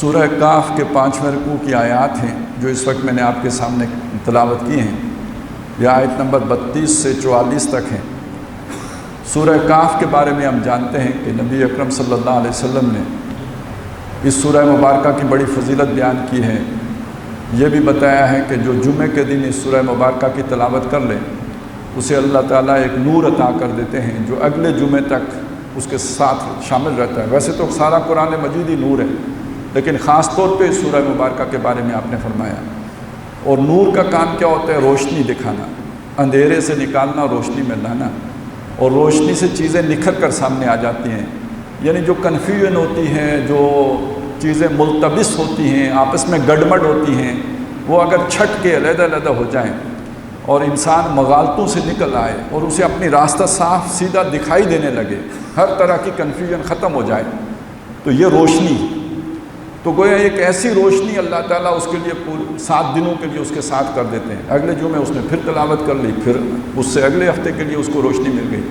سورہ کاف کے 5ویں رکوع کی آیات ہیں جو اس وقت میں نے آپ کے سامنے تلاوت کی ہیں، یہ آیت نمبر 32 سے 44 تک ہیں۔ سورہ کاف کے بارے میں ہم جانتے ہیں کہ نبی اکرم صلی اللہ علیہ وسلم نے اس سورہ مبارکہ کی بڑی فضیلت بیان کی ہے۔ یہ بھی بتایا ہے کہ جو جمعے کے دن اس سورہ مبارکہ کی تلاوت کر لے اسے اللہ تعالیٰ ایک نور عطا کر دیتے ہیں جو اگلے جمعے تک اس کے ساتھ شامل رہتا ہے۔ ویسے تو سارا قرآن مجید ہی نور ہے، لیکن خاص طور پہ اس سورہ مبارکہ کے بارے میں آپ نے فرمایا۔ اور نور کا کام کیا ہوتا ہے؟ روشنی دکھانا، اندھیرے سے نکالنا، روشنی میں لانا، اور روشنی سے چیزیں نکھر کر سامنے آ جاتی ہیں۔ یعنی جو کنفیوژن ہوتی ہے، جو چیزیں ملتبس ہوتی ہیں، آپس میں گڑبڑ ہوتی ہیں، وہ اگر چھٹ کے علیحدہ علیحدہ ہو جائیں اور انسان مغالطوں سے نکل آئے اور اسے اپنی راستہ صاف سیدھا دکھائی دینے لگے، ہر طرح کی کنفیوژن ختم ہو جائے، تو یہ روشنی، تو گویا ایک ایسی روشنی اللہ تعالیٰ اس کے لیے 7 دنوں کے لیے اس کے ساتھ کر دیتے ہیں۔ اگلے جمعے اس نے پھر تلاوت کر لی، پھر اس سے اگلے ہفتے کے لیے اس کو روشنی مل گئی۔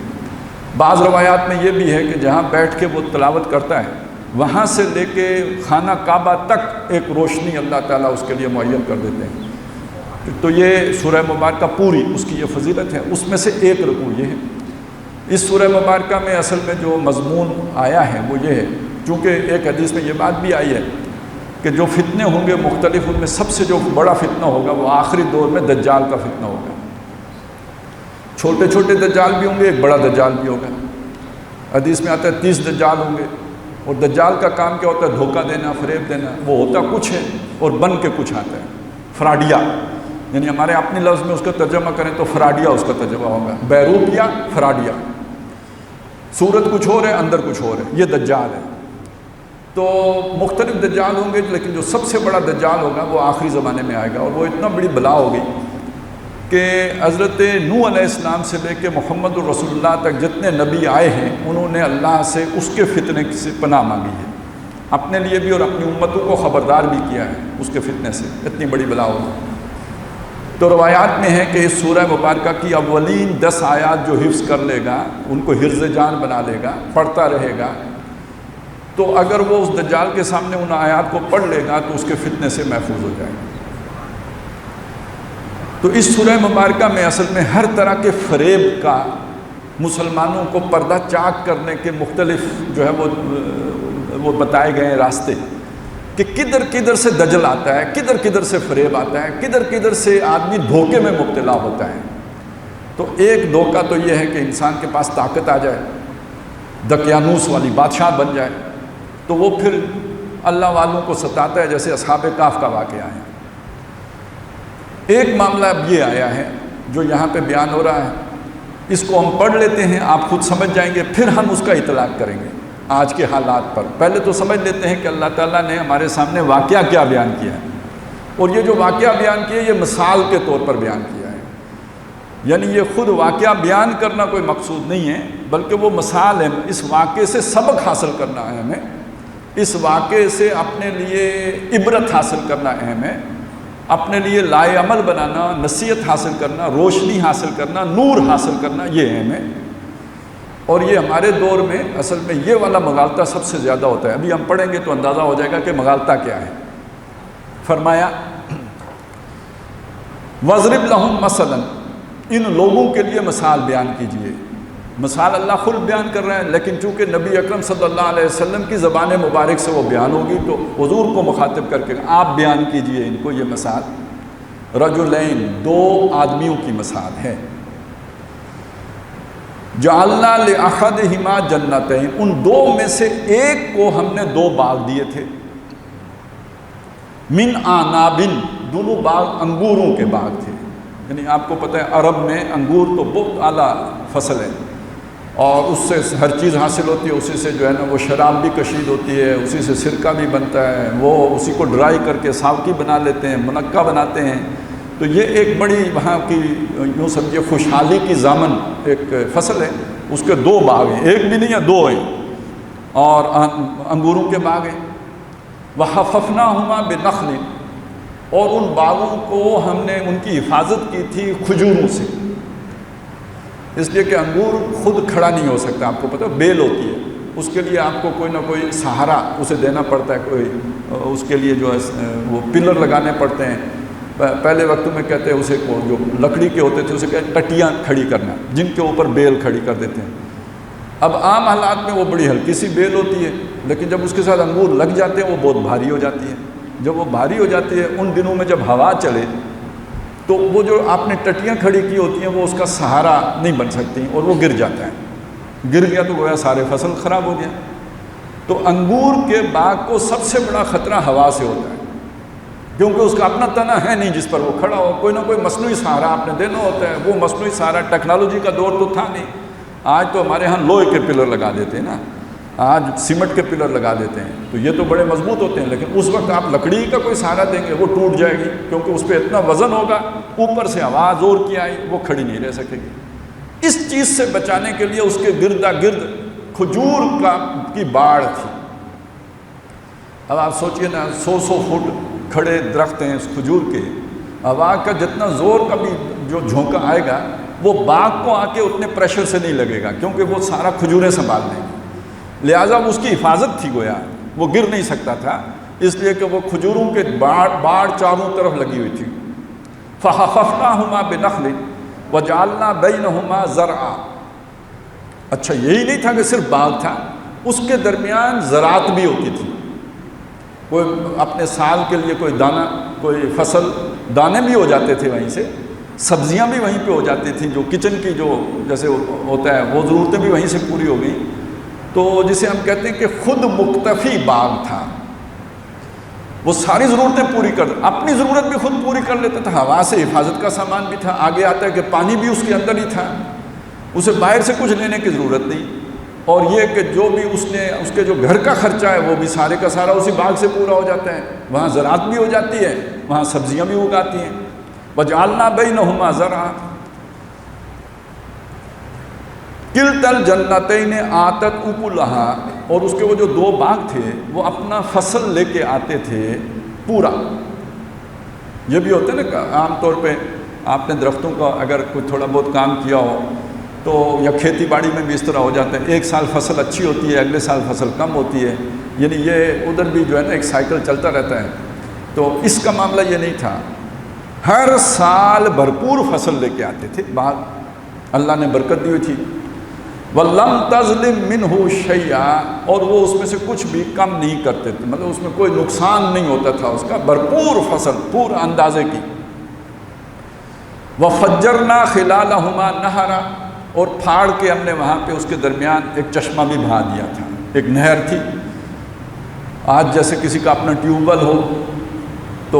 بعض روایات میں یہ بھی ہے کہ جہاں بیٹھ کے وہ تلاوت کرتا ہے وہاں سے لے کے خانہ کعبہ تک ایک روشنی اللہ تعالیٰ اس کے لیے معین کر دیتے ہیں۔ تو یہ سورہ مبارکہ پوری اس کی یہ فضیلت ہے۔ اس میں سے ایک رکوع یہ ہے۔ اس سورہ مبارکہ میں اصل میں جو مضمون آیا ہے وہ یہ ہے، چونکہ ایک حدیث میں یہ بات بھی آئی ہے کہ جو فتنے ہوں گے مختلف، ان میں سب سے جو بڑا فتنہ ہوگا وہ آخری دور میں دجال کا فتنہ ہوگا۔ چھوٹے چھوٹے دجال بھی ہوں گے، ایک بڑا دجال بھی ہوگا۔ حدیث میں آتا ہے 30 دجال ہوں گے، اور دجال کا کام کیا ہوتا ہے؟ دھوکہ دینا، فریب دینا۔ وہ ہوتا کچھ ہے اور بن کے کچھ آتا ہے۔ فراڈیا، یعنی ہمارے اپنے لفظ میں اس کا ترجمہ کریں تو فراڈیا اس کا ترجمہ ہوگا، بیروپیا، فراڈیا۔ صورت کچھ اور ہے، اندر کچھ اور ہے، یہ دجال ہے۔ تو مختلف دجال ہوں گے، لیکن جو سب سے بڑا دجال ہوگا وہ آخری زمانے میں آئے گا، اور وہ اتنا بڑی بلا ہوگی کہ حضرت نوح علیہ السلام سے لے کے محمد الرسول اللہ تک جتنے نبی آئے ہیں انہوں نے اللہ سے اس کے فتنے سے پناہ مانگی ہے، اپنے لیے بھی اور اپنی امتوں کو خبردار بھی کیا ہے اس کے فتنے سے، اتنی بڑی بلا ہوگی۔ تو روایات میں ہے کہ اس سورہ مبارکہ کی اولین 10 آیات جو حفظ کر لے گا، ان کو حرز جان بنا لے گا، پڑھتا رہے گا، تو اگر وہ اس دجال کے سامنے ان آیات کو پڑھ لے گا تو اس کے فتنے سے محفوظ ہو جائے گا۔ تو اس سورہ مبارکہ میں اصل میں ہر طرح کے فریب کا، مسلمانوں کو پردہ چاک کرنے کے مختلف جو ہے وہ بتائے گئے ہیں راستے، کہ کدھر کدھر سے دجل آتا ہے، کدھر کدھر سے فریب آتا ہے، کدھر کدھر سے آدمی دھوکے میں مبتلا ہوتا ہے۔ تو ایک دھوکہ تو یہ ہے کہ انسان کے پاس طاقت آ جائے، دقیانوس والی بادشاہ بن جائے، تو وہ پھر اللہ والوں کو ستاتا ہے، جیسے اصحاب کہف کا واقعہ ہے۔ ایک معاملہ اب یہ آیا ہے جو یہاں پہ بیان ہو رہا ہے، اس کو ہم پڑھ لیتے ہیں، آپ خود سمجھ جائیں گے، پھر ہم اس کا اطلاق کریں گے آج کے حالات پر۔ پہلے تو سمجھ لیتے ہیں کہ اللہ تعالیٰ نے ہمارے سامنے واقعہ کیا بیان کیا ہے، اور یہ جو واقعہ بیان کیا ہے یہ مثال کے طور پر بیان کیا ہے، یعنی یہ خود واقعہ بیان کرنا کوئی مقصود نہیں ہے، بلکہ وہ مثال ہے۔ اس واقعے سے سبق حاصل کرنا ہے ہمیں، اس واقعے سے اپنے لیے عبرت حاصل کرنا اہم ہے، اپنے لیے لائے عمل بنانا، نصیحت حاصل کرنا، روشنی حاصل کرنا، نور حاصل کرنا، یہ اہم ہے۔ اور یہ ہمارے دور میں اصل میں یہ والا مغالطہ سب سے زیادہ ہوتا ہے۔ ابھی ہم پڑھیں گے تو اندازہ ہو جائے گا کہ مغالطہ کیا ہے۔ فرمایا وَاضْرِبْ لَهُمْ مَثَلًا، ان لوگوں کے لیے مثال بیان کیجئے۔ مثال اللہ خود بیان کر رہے ہیں، لیکن چونکہ نبی اکرم صلی اللہ علیہ وسلم کی زبان مبارک سے وہ بیان ہوگی تو حضور کو مخاطب کر کے آپ بیان کیجئے ان کو یہ مثال۔ رجلین، 2 آدمیوں کی مثال ہے۔ جعلنا لأحدہما جنتین، ان 2 میں سے ایک کو ہم نے 2 باغ دیے تھے، من اعناب، دونوں باغ انگوروں کے باغ تھے۔ یعنی آپ کو پتہ ہے عرب میں انگور تو بہت اعلیٰ فصل ہے، اور اس سے ہر چیز حاصل ہوتی ہے، اسی سے جو ہے نا وہ شراب بھی کشید ہوتی ہے، اسی سے سرکہ بھی بنتا ہے، وہ اسی کو ڈرائی کر کے ساوکی بنا لیتے ہیں، منقہ بناتے ہیں۔ تو یہ ایک بڑی وہاں کی یوں سمجھے خوشحالی کی ضامن ایک فصل ہے۔ اس کے 2 باغ ہیں، ایک بھی نہیں ہے، 2 ہیں، اور انگوروں کے باغ ہیں۔ وَحَفَفْنَاهُمَا بِنَخْلٍ، اور ان باغوں کو ہم نے ان کی حفاظت کی تھی کھجوروں سے، اس لیے کہ انگور خود کھڑا نہیں ہو سکتا، آپ کو پتہ ہے بیل ہوتی ہے، اس کے لیے آپ کو کوئی نہ کوئی سہارا اسے دینا پڑتا ہے، کوئی اس کے لیے جو ہے وہ پلر لگانے پڑتے ہیں۔ پہلے وقت میں کہتے ہیں اسے جو لکڑی کے ہوتے تھے اسے کہتے ہیں ٹٹیاں کھڑی کرنا، جن کے اوپر بیل کھڑی کر دیتے ہیں۔ اب عام حالات میں وہ بڑی ہلکی سی بیل ہوتی ہے، لیکن جب اس کے ساتھ انگور لگ جاتے ہیں وہ بہت بھاری ہو جاتی ہے۔ جب وہ بھاری ہو جاتی ہے ان دنوں میں جب ہوا چلے تو وہ جو آپ نے ٹٹیاں کھڑی کی ہوتی ہیں وہ اس کا سہارا نہیں بن سکتی اور وہ گر جاتا ہے۔ گر گیا تو گویا سارے فصل خراب ہو گیا۔ تو انگور کے باغ کو سب سے بڑا خطرہ ہوا سے ہوتا ہے، کیونکہ اس کا اپنا تنا ہے نہیں جس پر وہ کھڑا ہو، کوئی نہ کوئی مصنوعی سہارا آپ نے دینا ہوتا ہے۔ وہ مصنوعی سہارا ٹیکنالوجی کا دور تو تھا نہیں، آج تو ہمارے ہاں لوہے کے پلر لگا دیتے ہیں نا، آج سیمنٹ کے پلر لگا دیتے ہیں، تو یہ تو بڑے مضبوط ہوتے ہیں، لیکن اس وقت آپ لکڑی کا کوئی سہارا دیں گے وہ ٹوٹ جائے گی، کیونکہ اس پہ اتنا وزن ہوگا، اوپر سے ہوا زور کی آئی وہ کھڑی نہیں رہ سکے گی۔ اس چیز سے بچانے کے لیے اس کے گردا گرد کھجور کی باڑ تھی۔ اب آپ سوچئے نا 100 فٹ کھڑے درخت ہیں اس کھجور کے، ہوا کا جتنا زور کا بھی جو جھونکا آئے گا وہ باغ کو آ کے اتنے پریشر سے نہیں لگے گا، کیونکہ وہ سارا کھجوریں سنبھال لیں گے، لہٰذا اس کی حفاظت تھی گویا، وہ گر نہیں سکتا تھا، اس لیے کہ وہ کھجوروں کے باڑ چاروں طرف لگی ہوئی تھی۔ فَحَفَفْنَاهُمَا بِنَخْلٍ وَجَعَلْنَا بَيْنَهُمَا زَرْعًا۔ اچھا یہی نہیں تھا کہ صرف باغ تھا، اس کے درمیان زراعت بھی ہوتی تھی، کوئی اپنے سال کے لیے کوئی دانہ، کوئی فصل، دانے بھی ہو جاتے تھے وہیں سے، سبزیاں بھی وہیں پہ ہو جاتی تھیں، جو کچن کی جو جیسے ہوتا ہے وہ ضرورتیں بھی وہیں سے پوری ہو گئیں۔ تو جسے ہم کہتے ہیں کہ خود مکتفی باغ تھا، وہ ساری ضرورتیں پوری کر، اپنی ضرورت بھی خود پوری کر لیتا تھا، ہوا سے حفاظت کا سامان بھی تھا، آگے آتا ہے کہ پانی بھی اس کے اندر ہی تھا، اسے باہر سے کچھ لینے کی ضرورت نہیں، اور یہ کہ جو بھی اس کے جو گھر کا خرچہ ہے وہ بھی سارے کا سارا اسی باغ سے پورا ہو جاتا ہے، وہاں زراعت بھی ہو جاتی ہے، وہاں سبزیاں بھی اگاتی ہیں۔ وَجَعَلْنَا بَيْنَهُمَا زَرْعًا كِلْتَا الْجَنَّتَيْنِ آتَتْ أُكُلَهَا، اور اس کے وہ جو دو باغ تھے وہ اپنا فصل لے کے آتے تھے پورا۔ یہ بھی ہوتا ہے نا عام طور پہ آپ نے درختوں کا اگر کوئی تھوڑا بہت کام کیا ہو تو یا کھیتی باڑی میں بھی اس طرح ہو جاتا ہے، ایک سال فصل اچھی ہوتی ہے، اگلے سال فصل کم ہوتی ہے، یعنی یہ ادھر بھی جو ہے نا ایک سائیکل چلتا رہتا ہے۔ تو اس کا معاملہ یہ نہیں تھا، ہر سال بھرپور فصل لے کے آتے تھے باغ، اللہ نے برکت دی ہوئی تھی۔ وَلَمْ تَظْلِمْ مِنْهُ شَيْئًا، اور وہ اس میں سے کچھ بھی کم نہیں کرتے تھے، مطلب اس میں کوئی نقصان نہیں ہوتا تھا، اس کا بھرپور فصل پورا اندازے کی۔ وَفَجَّرْنَا خِلَالَهُمَا نَهَرًا، اور پھاڑ کے ہم نے وہاں پہ اس کے درمیان ایک چشمہ بھی بہا دیا تھا، ایک نہر تھی۔ آج جیسے کسی کا اپنا ٹیوب ویل ہو تو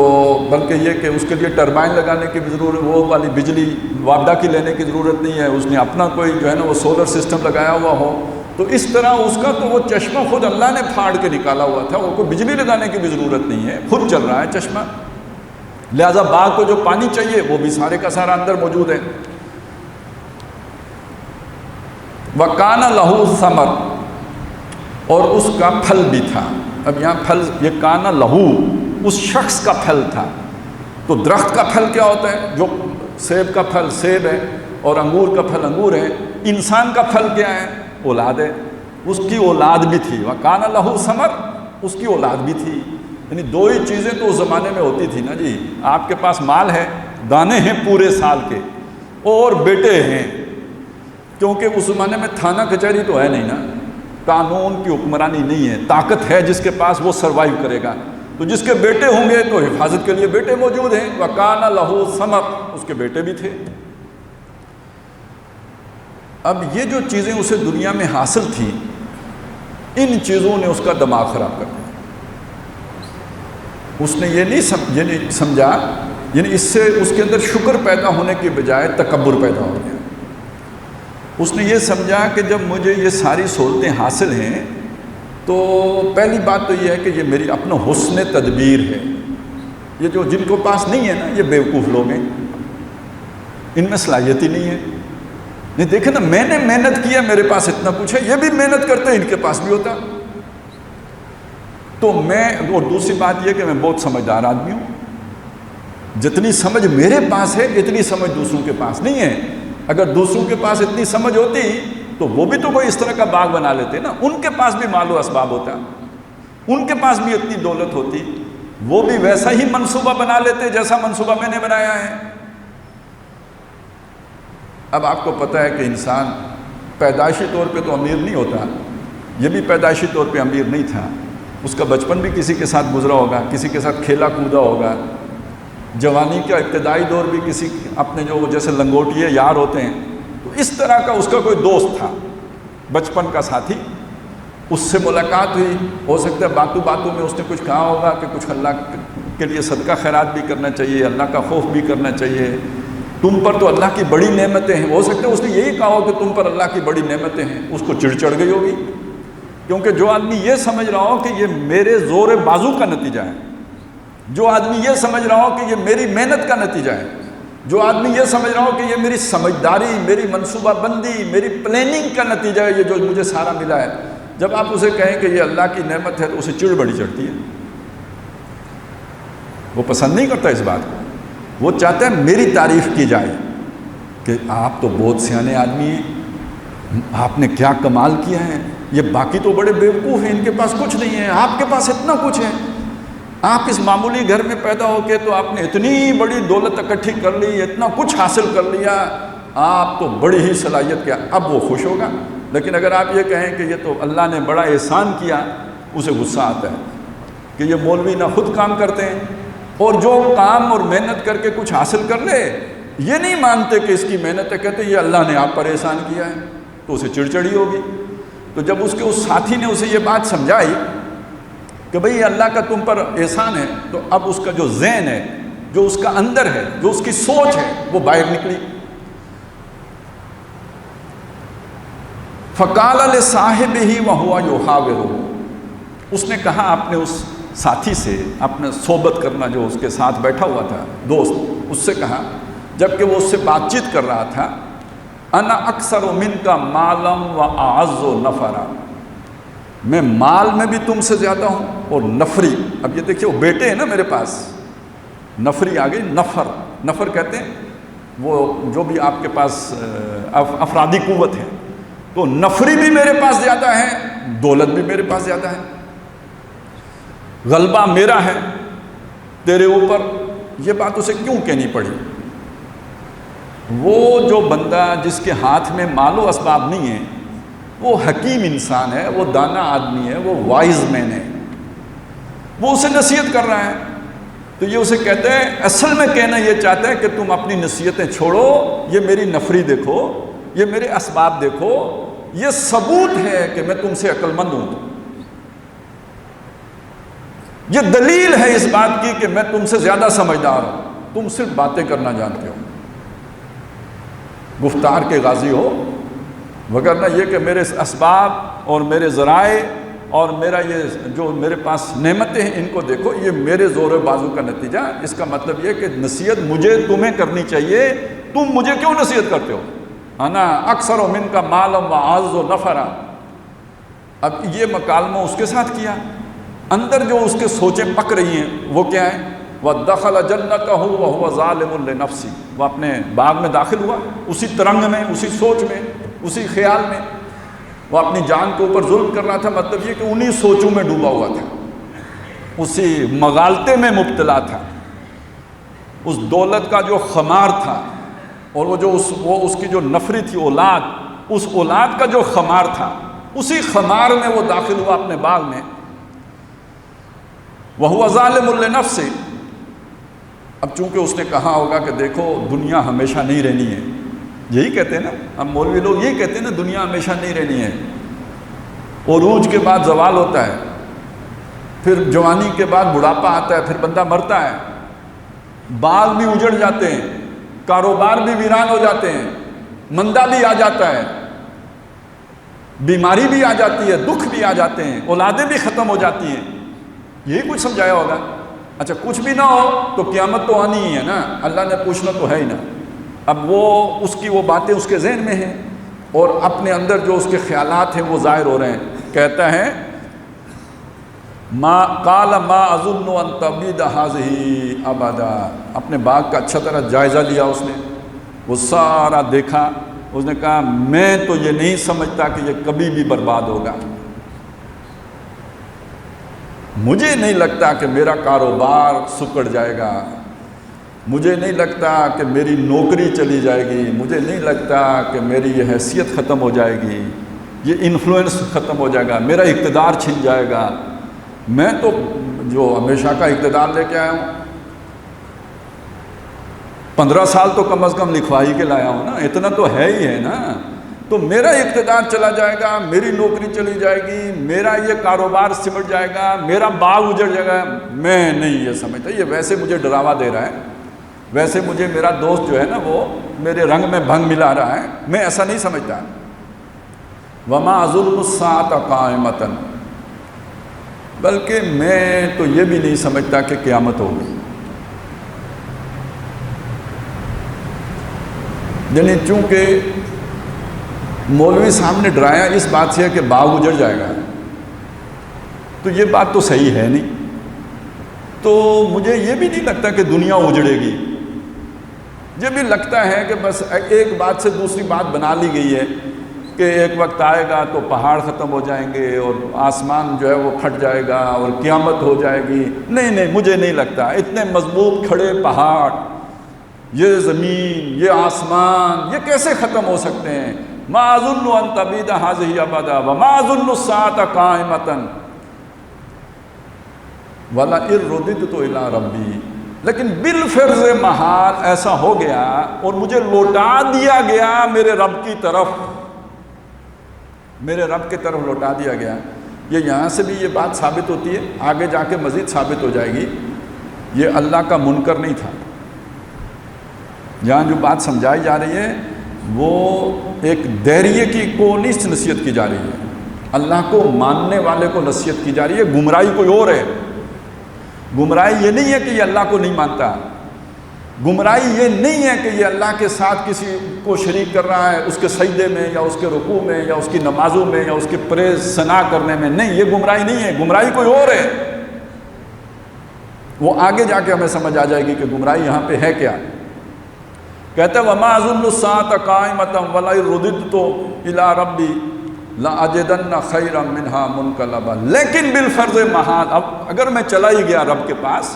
بلکہ یہ کہ اس کے لیے ٹربائن لگانے کی بھی ضرورت، وہ والی بجلی وابڈا کی لینے کی ضرورت نہیں ہے، اس نے اپنا کوئی جو ہے نا وہ سولر سسٹم لگایا ہوا ہو، تو اس طرح اس کا تو وہ چشمہ خود اللہ نے پھاڑ کے نکالا ہوا تھا، وہ کوئی بجلی لگانے کی بھی ضرورت نہیں ہے، خود چل رہا ہے چشمہ، لہٰذا باغ کو جو پانی چاہیے وہ بھی سارے کا سارا اندر موجود ہے۔ وَكَانَ لَهُ ثَمَرٌ، اور اس کا پھل بھی تھا۔ اب یہاں پھل، یہ کانا لہو اس شخص کا پھل تھا، تو درخت کا پھل کیا ہوتا ہے؟ جو سیب کا پھل سیب ہے اور انگور کا پھل انگور ہے، انسان کا پھل کیا ہے؟ اولاد ہے، اس کی اولاد بھی تھی۔ وَكَانَ لَهُ ثَمَرٌ، اس کی اولاد بھی تھی، یعنی دو ہی چیزیں تو اس زمانے میں ہوتی تھی نا جی، آپ کے پاس مال ہے، دانے ہیں پورے سال کے، اور بیٹے ہیں، کیونکہ اس زمانے میں تھانہ کچہری تو ہے نہیں نا، قانون کی حکمرانی نہیں ہے، طاقت ہے جس کے پاس وہ سروائیو کرے گا، تو جس کے بیٹے ہوں گے تو حفاظت کے لیے بیٹے موجود ہیں۔ وَكَانَ لَهُ ثَمَرٌ، اس کے بیٹے بھی تھے۔ اب یہ جو چیزیں اسے دنیا میں حاصل تھیں، ان چیزوں نے اس کا دماغ خراب کر دیا، اس نے یہ نہیں سمجھا، یعنی اس سے اس کے اندر شکر پیدا ہونے کے بجائے تکبر پیدا ہو گیا۔ اس نے یہ سمجھا کہ جب مجھے یہ ساری سہولتیں حاصل ہیں تو پہلی بات تو یہ ہے کہ یہ میری اپنا حسن تدبیر ہے، یہ جو جن کو پاس نہیں ہے نا یہ بیوقوف لوگ ہیں، ان میں صلاحیت ہی نہیں ہے۔ نہیں دیکھیں نا، میں نے محنت کیا، میرے پاس اتنا کچھ ہے، یہ بھی محنت کرتے ہیں، ان کے پاس بھی ہوتا۔ تو میں، اور دوسری بات یہ کہ میں بہت سمجھدار آدمی ہوں، جتنی سمجھ میرے پاس ہے اتنی سمجھ دوسروں کے پاس نہیں ہے۔ اگر دوسروں کے پاس اتنی سمجھ ہوتی تو وہ بھی تو کوئی اس طرح کا باغ بنا لیتے نا، ان کے پاس بھی مال و اسباب ہوتا، ان کے پاس بھی اتنی دولت ہوتی، وہ بھی ویسا ہی منصوبہ بنا لیتے جیسا منصوبہ میں نے بنایا ہے۔ اب آپ کو پتہ ہے کہ انسان پیدائشی طور پہ تو امیر نہیں ہوتا، یہ بھی پیدائشی طور پہ امیر نہیں تھا، اس کا بچپن بھی کسی کے ساتھ گزرا ہوگا، کسی کے ساتھ کھیلا کودا ہوگا، جوانی کا ابتدائی دور بھی کسی اپنے جو جیسے لنگوٹیے یار ہوتے ہیں، تو اس طرح کا اس کا کوئی دوست تھا بچپن کا ساتھی، اس سے ملاقات ہوئی، ہو سکتا ہے باتوں باتوں میں اس نے کچھ کہا ہوگا کہ کچھ اللہ کے لیے صدقہ خیرات بھی کرنا چاہیے، اللہ کا خوف بھی کرنا چاہیے، تم پر تو اللہ کی بڑی نعمتیں ہیں، ہو سکتا ہے اس نے یہی کہا ہو کہ تم پر اللہ کی بڑی نعمتیں ہیں، اس کو چڑ گئی ہوگی، کیونکہ جو آدمی یہ سمجھ رہا ہو کہ یہ میرے زور بازو کا نتیجہ ہے، جو آدمی یہ سمجھ رہا ہو کہ یہ میری محنت کا نتیجہ ہے، جو آدمی یہ سمجھ رہا ہو کہ یہ میری سمجھداری، میری منصوبہ بندی، میری پلاننگ کا نتیجہ ہے، یہ جو مجھے سارا ملا ہے، جب آپ اسے کہیں کہ یہ اللہ کی نعمت ہے تو اسے چڑ بڑی چڑھتی ہے، وہ پسند نہیں کرتا اس بات کو، وہ چاہتا ہے میری تعریف کی جائے کہ آپ تو بہت سیانے آدمی ہیں، آپ نے کیا کمال کیا ہے، یہ باقی تو بڑے بیوقوف ہیں، ان کے پاس کچھ نہیں ہے، آپ کے پاس اتنا کچھ ہے، آپ اس معمولی گھر میں پیدا ہو کے تو آپ نے اتنی بڑی دولت اکٹھی کر لی، اتنا کچھ حاصل کر لیا، آپ تو بڑی ہی صلاحیت کیا، اب وہ خوش ہوگا۔ لیکن اگر آپ یہ کہیں کہ یہ تو اللہ نے بڑا احسان کیا، اسے غصہ آتا ہے کہ یہ مولوی نہ خود کام کرتے ہیں اور جو کام اور محنت کر کے کچھ حاصل کر لے یہ نہیں مانتے کہ اس کی محنت ہے، کہتے یہ اللہ نے آپ پر احسان کیا ہے، تو اسے چڑچڑی ہوگی۔ تو جب اس کے اس ساتھی نے اسے یہ بات سمجھائی کہ بھئی اللہ کا تم پر احسان ہے، تو اب اس کا جو ذہن ہے، جو اس کا اندر ہے، جو اس کی سوچ ہے، وہ باہر نکلی۔ فَقَالَ لِصَاحِبِهِ وَهُوَ يُحَاوِرُهُ، اس نے کہا اپنے اس ساتھی سے، اپنے صحبت کرنا جو اس کے ساتھ بیٹھا ہوا تھا دوست، اس سے کہا جبکہ وہ اس سے بات چیت کر رہا تھا، انا اکثر منک مالا واعز نفرا، میں مال میں بھی تم سے زیادہ ہوں اور نفری، اب یہ دیکھیے وہ بیٹے ہیں نا میرے پاس، نفری آگے نفر، نفر کہتے ہیں وہ جو بھی آپ کے پاس افرادی قوت ہے، تو نفری بھی میرے پاس زیادہ ہے، دولت بھی میرے پاس زیادہ ہے، غلبہ میرا ہے تیرے اوپر۔ یہ بات اسے کیوں کہنی پڑی؟ وہ جو بندہ جس کے ہاتھ میں مال و اسباب نہیں ہے، وہ حکیم انسان ہے، وہ دانا آدمی ہے، وہ وائز مین ہے، وہ اسے نصیحت کر رہا ہے، تو یہ اسے کہتے ہیں، اصل میں کہنا یہ چاہتا ہے کہ تم اپنی نصیحتیں چھوڑو، یہ میری نفری دیکھو، یہ میرے اسباب دیکھو، یہ ثبوت ہے کہ میں تم سے عقل مند ہوں، یہ دلیل ہے اس بات کی کہ میں تم سے زیادہ سمجھدار ہوں، تم صرف باتیں کرنا جانتے ہو، گفتار کے غازی ہو، وگرنہ یہ کہ میرے اسباب اور میرے ذرائع اور میرا یہ جو میرے پاس نعمتیں ہیں ان کو دیکھو، یہ میرے زور و بازو کا نتیجہ۔ اس کا مطلب یہ کہ نصیحت مجھے تمہیں کرنی چاہیے، تم مجھے کیوں نصیحت کرتے ہو؟ انا اکثر من کا مالا واعز نفرا۔ اب یہ مکالمہ اس کے ساتھ کیا، اندر جو اس کے سوچیں پک رہی ہیں وہ کیا ہے؟ وَدَخَلَ جَنَّتَهُ وَهُوَ ظَالِمٌ لِنَفْسِهِ، وہ اپنے باغ میں داخل ہوا، اسی ترنگ میں، اسی سوچ میں، اسی خیال میں، وہ اپنی جان کے اوپر ظلم کر رہا تھا، مطلب یہ کہ انہی سوچوں میں ڈوبا ہوا تھا، اسی مغالطے میں مبتلا تھا، اس دولت کا جو خمار تھا، اور وہ اس کی جو نفری تھی اولاد، اس اولاد کا جو خمار تھا، اسی خمار میں وہ داخل ہوا اپنے باغ میں۔ وَهُوَ ظَالِمٌ لِنَفْسِهِ، اب چونکہ اس نے کہا ہوگا کہ دیکھو دنیا ہمیشہ نہیں رہنی ہے، یہی کہتے ہیں نا ہم مولوی لوگ، یہی کہتے ہیں نا دنیا ہمیشہ نہیں رہنی ہے، عروج کے بعد زوال ہوتا ہے، پھر جوانی کے بعد بڑھاپا آتا ہے، پھر بندہ مرتا ہے، باغ بھی اجڑ جاتے ہیں، کاروبار بھی ویران ہو جاتے ہیں، مندہ بھی آ جاتا ہے، بیماری بھی آ جاتی ہے، دکھ بھی آ جاتے ہیں، اولادیں بھی ختم ہو جاتی ہیں، یہی کچھ سمجھایا ہوگا۔ اچھا کچھ بھی نہ ہو تو قیامت تو آنی ہی ہے نا، اللہ نے پوچھنا تو ہے ہی نا۔ اب وہ اس کی وہ باتیں اس کے ذہن میں ہیں اور اپنے اندر جو اس کے خیالات ہیں وہ ظاہر ہو رہے ہیں۔ کہتا ہے قال ما اظن ان تبید هذه ابدا، اپنے باغ کا اچھا طرح جائزہ لیا اس نے، وہ سارا دیکھا اس نے کہا میں تو یہ نہیں سمجھتا کہ یہ کبھی بھی برباد ہوگا، مجھے نہیں لگتا کہ میرا کاروبار سکڑ جائے گا، مجھے نہیں لگتا کہ میری نوکری چلی جائے گی، مجھے نہیں لگتا کہ میری یہ حیثیت ختم ہو جائے گی، یہ انفلوئنس ختم ہو جائے گا، میرا اقتدار چھن جائے گا، میں تو جو ہمیشہ کا اقتدار لے کے آیا ہوں، 15 سال تو کم از کم لکھوا ہی کے لایا ہوں نا، اتنا تو ہے ہی ہے نا، تو میرا اقتدار چلا جائے گا، میری نوکری چلی جائے گی، میرا یہ کاروبار سمٹ جائے گا، میرا باغ اجڑ جائے گا، میں نہیں یہ سمجھتا، یہ ویسے مجھے ڈراوا دے رہا ہے، ویسے مجھے میرا دوست جو ہے نا وہ میرے رنگ میں بھنگ ملا رہا ہے، میں ایسا نہیں سمجھتا۔ وَمَا أَظُنُّ السَّاعَةَ قَائِمَةً، بلکہ میں تو یہ بھی نہیں سمجھتا کہ قیامت ہوگی۔ یعنی چونکہ مولوی صاحب نے ڈرایا اس بات سے کہ باغ اجڑ جائے گا، تو یہ بات تو صحیح ہے نہیں، تو مجھے یہ بھی نہیں لگتا کہ دنیا اجڑے گی، یہ بھی لگتا ہے کہ بس ایک بات سے دوسری بات بنا لی گئی ہے کہ ایک وقت آئے گا تو پہاڑ ختم ہو جائیں گے اور آسمان جو ہے وہ پھٹ جائے گا اور قیامت ہو جائے گی۔ نہیں، مجھے نہیں لگتا، اتنے مضبوط کھڑے پہاڑ، یہ زمین، یہ آسمان، یہ کیسے ختم ہو سکتے ہیں؟ ما اظن ان تبید هذه ابدا وما اظن الساعة قائمة ولئن رددت الى ربی، لیکن بالفرض محال ایسا ہو گیا اور مجھے لوٹا دیا گیا میرے رب کی طرف، میرے رب کی طرف لوٹا دیا گیا۔ یہ یہاں سے بھی یہ بات ثابت ہوتی ہے، آگے جا کے مزید ثابت ہو جائے گی، یہ اللہ کا منکر نہیں تھا۔ یہاں جو بات سمجھائی جا رہی ہے وہ ایک دہریے کی کو نہیں نصیحت کی جا رہی ہے، اللہ کو ماننے والے کو نصیحت کی جا رہی ہے۔ گمراہی کوئی اور ہے، گمراہی یہ نہیں ہے کہ یہ اللہ کو نہیں مانتا، گمراہی یہ نہیں ہے کہ یہ اللہ کے ساتھ کسی کو شریک کر رہا ہے اس کے سجدے میں یا اس کے رکوع میں یا اس کی نمازوں میں یا اس کی پریز ثنا کرنے میں، نہیں، یہ گمراہی نہیں ہے، گمراہی کوئی اور ہے۔ وہ آگے جا کے ہمیں سمجھ آ جائے گی کہ گمراہی یہاں پہ ہے کیا۔ کہتے ہیں وَمَا أَظُنُّ السَّاعَةَ قَائِمَةً وَلَئِن رُدِدتُّ إِلَىٰ رَبِّي لَأَجِدَنَّ خَيْرًا مِنْهَا مُنْقَلَبًا، لیکن بالفرض محال، اب اگر میں چلا ہی گیا رب کے پاس،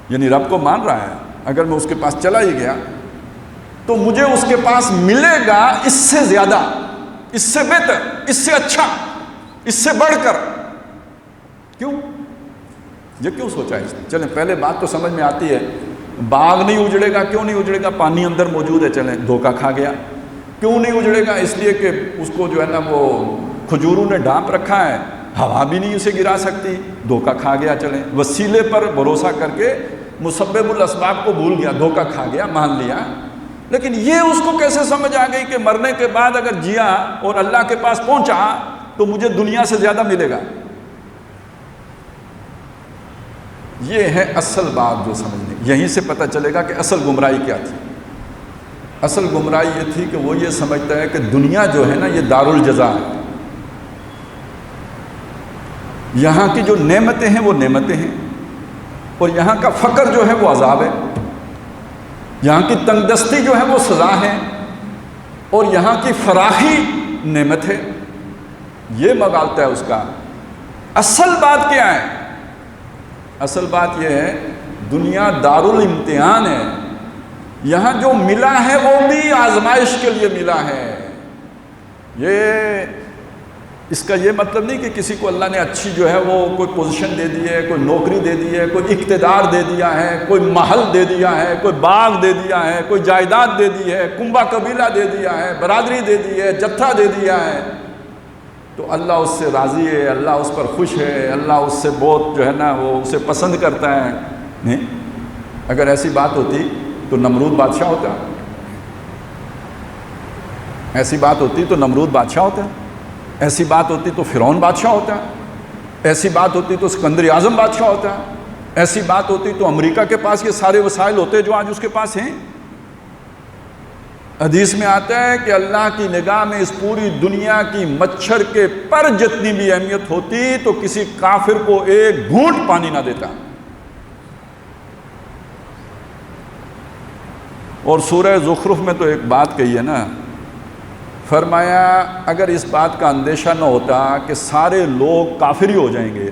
یعنی رب کو مان رہا ہے، اگر میں اس کے پاس چلا ہی گیا تو مجھے اس کے پاس ملے گا اس سے زیادہ، اس سے بہتر، اس سے اچھا، اس سے بڑھ کر۔ کیوں؟ یہ کیوں سوچا ہے اس نے؟ چلیں پہلے بات تو سمجھ میں آتی ہے، باغ نہیں اجڑے گا، کیوں نہیں اجڑے گا؟ پانی اندر موجود ہے، چلیں دھوکہ کھا گیا۔ کیوں نہیں اجڑے گا؟ اس لیے کہ اس کو جو ہے نا وہ کھجوروں نے ڈھانپ رکھا ہے، ہوا بھی نہیں اسے گرا سکتی، دھوکہ کھا گیا۔ چلیں وسیلے پر بھروسہ کر کے مسبب الاسباب کو بھول گیا، دھوکہ کھا گیا، مان لیا۔ لیکن یہ اس کو کیسے سمجھ آ گئی کہ مرنے کے بعد اگر جیا اور اللہ کے پاس پہنچا تو مجھے دنیا سے زیادہ ملے گا؟ یہ ہے اصل بات جو سمجھنے، یہیں سے پتہ چلے گا کہ اصل گمراہی کیا تھی۔ اصل گمراہی یہ تھی کہ وہ یہ سمجھتا ہے کہ دنیا جو ہے نا یہ دارالجزا ہے، یہاں کی جو نعمتیں ہیں وہ نعمتیں ہیں، اور یہاں کا فقر جو ہے وہ عذاب ہے، یہاں کی تنگ دستی جو ہے وہ سزا ہے، اور یہاں کی فراخی نعمت ہے۔ یہ مغالطہ ہے اس کا۔ اصل بات کیا ہے؟ اصل بات یہ ہے دنیا دارالامتحان ہے، یہاں جو ملا ہے وہ بھی آزمائش کے لیے ملا ہے۔ اس کا یہ مطلب نہیں کہ کسی کو اللہ نے اچھی جو ہے وہ کوئی پوزیشن دے دی ہے، کوئی نوکری دے دی ہے، کوئی اقتدار دے دیا ہے، کوئی محل دے دیا ہے، کوئی باغ دے دیا ہے، کوئی جائیداد دے دی ہے، کنبہ قبیلہ دے دیا ہے، برادری دے دی ہے، جتھا دے دیا ہے، تو اللہ اس سے راضی ہے، اللہ اس پر خوش ہے، اللہ اس سے بہت جو ہے نا وہ اسے پسند کرتا ہے۔ نہیں، اگر ایسی بات ہوتی تو نمرود بادشاہ ہوتا، ایسی بات ہوتی تو نمرود بادشاہ ہوتا، ایسی بات ہوتی تو فرعون بادشاہ ہوتا، ایسی بات ہوتی تو اسکندر اعظم بادشاہ ہوتا، ایسی بات ہوتی تو امریکہ کے پاس یہ سارے وسائل ہوتے جو آج اس کے پاس ہیں۔ حدیث میں آتا ہے کہ اللہ کی نگاہ میں اس پوری دنیا کی مچھر کے پر جتنی بھی اہمیت ہوتی تو کسی کافر کو ایک گھونٹ پانی نہ دیتا، اور سورہ زخرف میں تو ایک بات کہی ہے نا، فرمایا اگر اس بات کا اندیشہ نہ ہوتا کہ سارے لوگ کافر ہی ہو جائیں گے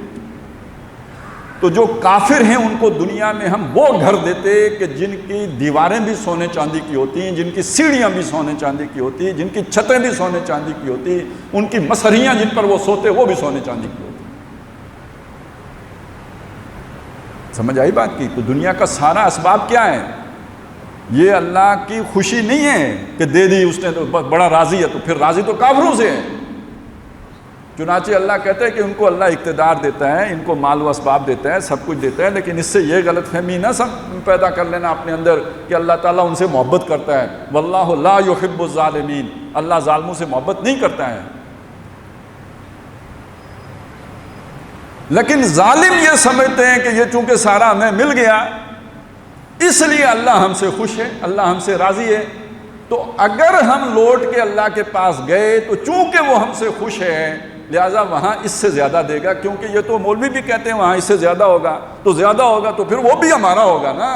تو جو کافر ہیں ان کو دنیا میں ہم وہ گھر دیتے کہ جن کی دیواریں بھی سونے چاندی کی ہوتی ہیں، جن کی سیڑھیاں بھی سونے چاندی کی ہوتی ہیں، جن کی چھتیں بھی سونے چاندی کی ہوتی ہیں، ان کی مسریاں جن پر وہ سوتے وہ بھی سونے چاندی کی ہوتی ہیں۔ سمجھ آئی بات کی؟ تو دنیا کا سارا اسباب کیا ہے؟ یہ اللہ کی خوشی نہیں ہے کہ دے دی اس نے تو بڑا راضی ہے، تو پھر راضی تو کافروں سے ہے۔ چنانچہ اللہ کہتا ہے کہ ان کو اللہ اقتدار دیتا ہے، ان کو مال و اسباب دیتا ہے، سب کچھ دیتا ہے، لیکن اس سے یہ غلط فہمی نہ سب پیدا کر لینا اپنے اندر کہ اللہ تعالیٰ ان سے محبت کرتا ہے۔ واللہ لا یحب الظالمین، اللہ ظالموں سے محبت نہیں کرتا ہے۔ لیکن ظالم یہ سمجھتے ہیں کہ یہ چونکہ سارا ہمیں مل گیا اس لیے اللہ ہم سے خوش ہے، اللہ ہم سے راضی ہے، تو اگر ہم لوٹ کے اللہ کے پاس گئے تو چونکہ وہ ہم سے خوش ہے لہٰذا وہاں اس سے زیادہ دے گا، کیونکہ یہ تو مولوی بھی کہتے ہیں وہاں اس سے زیادہ ہوگا، تو زیادہ ہوگا تو پھر وہ بھی ہمارا ہوگا نا۔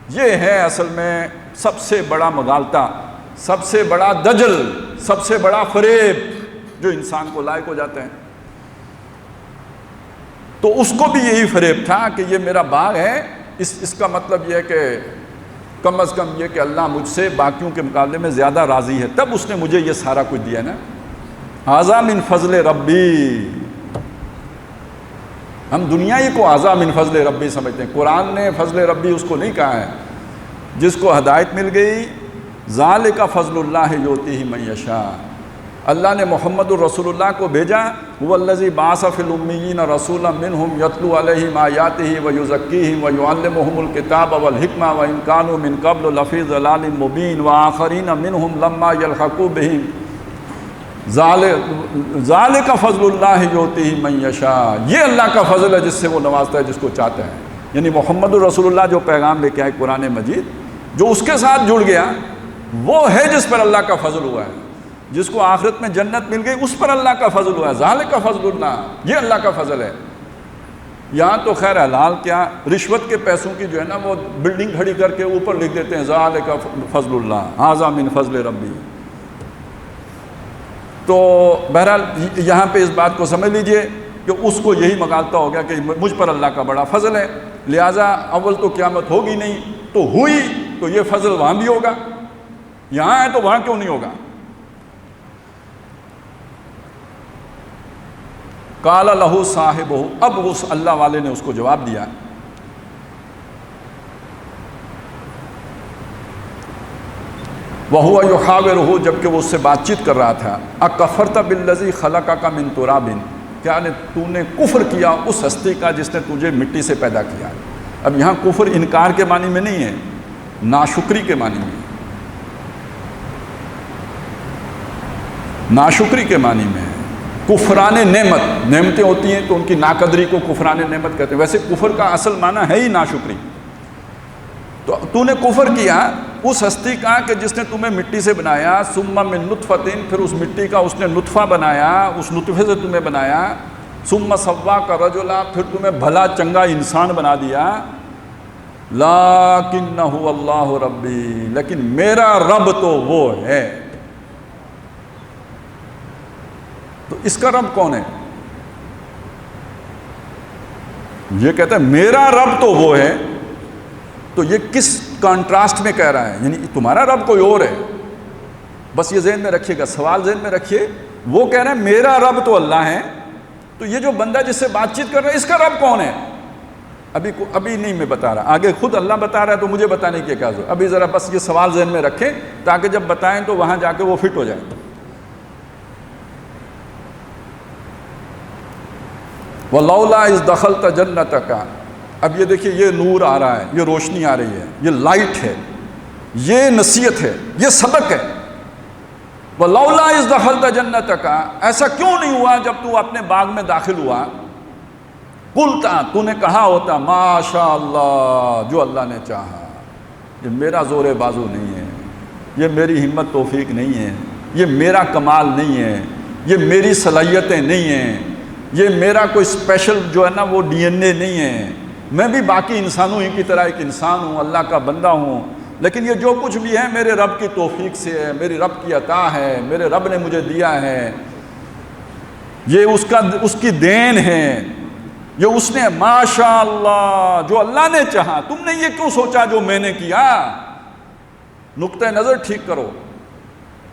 یہ ہے اصل میں سب سے بڑا مغالطہ، سب سے بڑا دجل، سب سے بڑا فریب جو انسان کو لائق ہو جاتے ہیں۔ تو اس کو بھی یہی فریب تھا کہ یہ میرا باغ ہے، اس کا مطلب یہ ہے کہ کم از کم یہ کہ اللہ مجھ سے باقیوں کے مقابلے میں زیادہ راضی ہے، تب اس نے مجھے یہ سارا کچھ دیا نا۔ ھذا من فضل ربی، ہم دنیائی کو ھذا من فضل ربی سمجھتے ہیں، قرآن نے فضل ربی اس کو نہیں کہا ہے۔ جس کو ہدایت مل گئی ذالک فضل اللہ یؤتیہ من یشاء، اللہ نے محمد الرسول اللہ کو بھیجا، هو الذی بعث فی الامیین رسولا منہم یتلو علیہم آیاتہ ویزکیہم ویعلمہم الکتاب والحکمہ وان کانوا من قبل لفی ضلال مبین وآخرین منہم لما یلحقوا بہم ذالک فضل اللہ یؤتیہ من یشاء، یہ اللہ کا فضل ہے جس سے وہ نوازتا ہے جس کو چاہتا ہے۔ یعنی محمد الرسول اللہ جو پیغام لے کے آئے قرآن مجید، جو اس کے ساتھ جڑ گیا وہ ہے جس پر اللہ کا فضل ہوا ہے، جس کو آخرت میں جنت مل گئی اس پر اللہ کا فضل ہوا ہے۔ ذالک فضل اللہ، یہ اللہ کا فضل ہے۔ یہاں تو خیر حلال کیا، رشوت کے پیسوں کی جو ہے نا وہ بلڈنگ کھڑی کر کے اوپر لکھ دیتے ہیں ذالک فضل اللہ ھذا من فضل ربی۔ تو بہرحال یہاں پہ اس بات کو سمجھ لیجئے کہ اس کو یہی مغالطہ ہو گیا کہ مجھ پر اللہ کا بڑا فضل ہے، لہٰذا اول تو قیامت ہوگی نہیں، تو ہوئی تو یہ فضل وہاں بھی ہوگا، یہاں ہے تو وہاں کیوں نہیں ہوگا۔ قال لہ صاحبہ، اب اس اللہ والے نے اس کو جواب دیا، وَهُوَ يُحَاوِرُهُ، جبکہ وہ اس سے بات چیت کر رہا تھا، اَكَفَرْتَ بِالَّذِي خَلَقَكَ مِن تُرَابٍ، کیا تو نے کفر کیا اس ہستی کا جس نے تجھے مٹی سے پیدا کیا۔ اب یہاں کفر انکار کے معنی میں نہیں ہے، ناشکری کے معنی میں، ناشکری کے معنی میں ہے۔ کفران نعمت، نعمتیں ہوتی ہیں تو ان کی ناقدری کو کفران نعمت کہتے ہیں، ویسے کفر کا اصل معنی ہے ہی ناشکری۔ تو نے کفر کیا اس ہستی کا کہ جس نے تمہیں مٹی سے بنایا، ثم من نطفۃ، پھر اس مٹی کا اس نے نطفہ بنایا، اس نطفے سے تمہیں بنایا، ثم سواک رجلا، پھر تمہیں بھلا چنگا انسان بنا دیا، لیکنہ اللہ ربی، لیکن میرا رب تو وہ ہے۔ تو اس کا رب کون ہے؟ یہ کہتا ہے میرا رب تو وہ ہے، تو یہ کس کانٹراسٹ میں کہہ رہا ہے؟ یعنی تمہارا رب کوئی اور ہے، بس یہ ذہن میں رکھیے گا، سوال ذہن میں رکھیے۔ وہ کہہ رہا ہے میرا رب تو اللہ ہے، تو یہ جو بندہ جس سے بات چیت کر رہا ہے اس کا رب کون ہے؟ ابھی نہیں میں بتا رہا، آگے خود اللہ بتا رہا ہے تو مجھے بتانے کی کیا ضرورت، ابھی ذرا بس یہ سوال ذہن میں رکھیں تاکہ جب بتائیں تو وہاں جا کے وہ فٹ ہو جائے۔ وَلَوْلَا إِذْ دَخَلْتَ جَنَّتَكَ، اب یہ دیکھیے یہ نور آ رہا ہے، یہ روشنی آ رہی ہے، یہ لائٹ ہے، یہ نصیحت ہے، یہ سبق ہے۔ وَلَوْلَا إِذْ دَخَلْتَ جَنَّتَكَ، ایسا کیوں نہیں ہوا جب تو اپنے باغ میں داخل ہوا، قُلْتَ، تو نے کہا ہوتا ما شاء اللہ، جو اللہ نے چاہا۔ یہ میرا زور بازو نہیں ہے، یہ میری ہمت توفیق نہیں ہے، یہ میرا کمال نہیں ہے، یہ میری صلاحیتیں نہیں ہیں، یہ میرا کوئی اسپیشل جو ہے نا وہ ڈی این اے نہیں ہے، میں بھی باقی انسانوں ہی کی طرح ایک انسان ہوں، اللہ کا بندہ ہوں، لیکن یہ جو کچھ بھی ہے میرے رب کی توفیق سے ہے، میری رب کی عطا ہے، میرے رب نے مجھے دیا ہے، یہ اس کی دین ہے، یہ اس نے ماشاء اللہ جو اللہ نے چاہا، تم نے یہ کیوں سوچا جو میں نے کیا؟ نقطہ نظر ٹھیک کرو،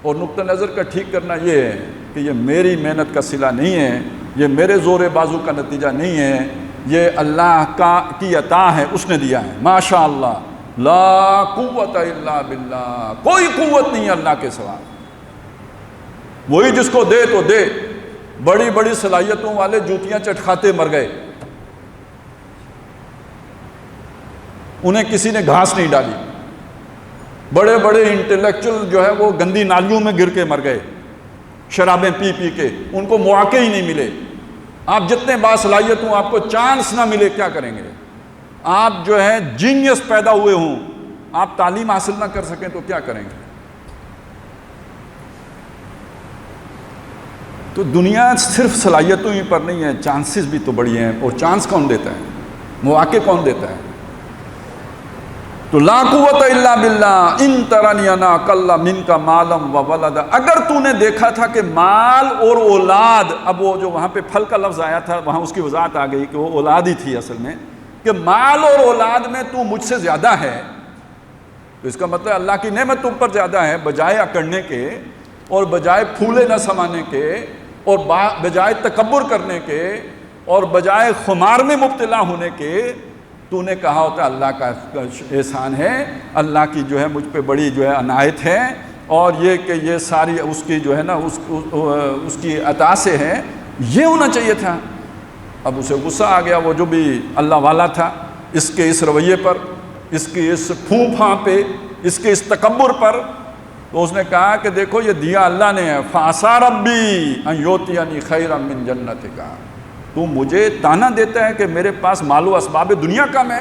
اور نقطہ نظر کا ٹھیک کرنا یہ ہے کہ یہ میری محنت کا صلہ نہیں ہے، یہ میرے زور بازو کا نتیجہ نہیں ہے، یہ اللہ کی عطا ہے، اس نے دیا ہے، ماشاء اللہ، لا قوت الا باللہ، کوئی قوت نہیں ہے اللہ کے سوا، وہی جس کو دے تو دے۔ بڑی بڑی صلاحیتوں والے جوتیاں چٹکھاتے مر گئے، انہیں کسی نے گھاس نہیں ڈالی، بڑے بڑے انٹلیکچوئل جو ہے وہ گندی نالیوں میں گر کے مر گئے، شرابیں پی پی کے، ان کو مواقع ہی نہیں ملے۔ آپ جتنے باصلاحیت ہوں، آپ کو چانس نہ ملے، کیا کریں گے؟ آپ جو ہے جینیس پیدا ہوئے ہوں، آپ تعلیم حاصل نہ کر سکیں تو کیا کریں گے؟ تو دنیا صرف صلاحیتوں ہی پر نہیں ہے، چانسز بھی تو بڑی ہیں، اور چانس کون دیتا ہے؟ مواقع کون دیتا ہے؟ تو لا قوت الا باللہ ان ترنی انا اقل منک مالا و ولدا، اگر تو نے دیکھا تھا کہ مال اور اولاد، اب وہ جو وہاں پہ پھل کا لفظ آیا تھا وہاں اس کی وضاحت آ گئی کہ وہ اولاد ہی تھی اصل میں، کہ مال اور اولاد میں تو مجھ سے زیادہ ہے، تو اس کا مطلب اللہ کی نعمت تم پر زیادہ ہے، بجائے اکڑنے کے اور بجائے پھولے نہ سمانے کے اور بجائے تکبر کرنے کے اور بجائے خمار میں مبتلا ہونے کے، تو نے کہا ہوتا اللہ کا احسان ہے، اللہ کی جو ہے مجھ پہ بڑی جو ہے عنایت ہے، اور یہ کہ یہ ساری اس کی جو ہے نا اس کی عطا سے ہے، یہ ہونا چاہیے تھا۔ اب اسے غصہ آ گیا، وہ جو بھی اللہ والا تھا، اس کے اس رویے پر، اس کی اس پھوں پھاں پہ، اس کے اس تکبر پر، تو اس نے کہا کہ دیکھو یہ دیا اللہ نے ہے، فَعَسَىٰ رَبِّي أَن يُؤْتِيَنِي خَيْرًا مِّن جَنَّتِكَ، تو مجھے تانا دیتا ہے کہ میرے پاس مال و اسباب دنیا کم ہے،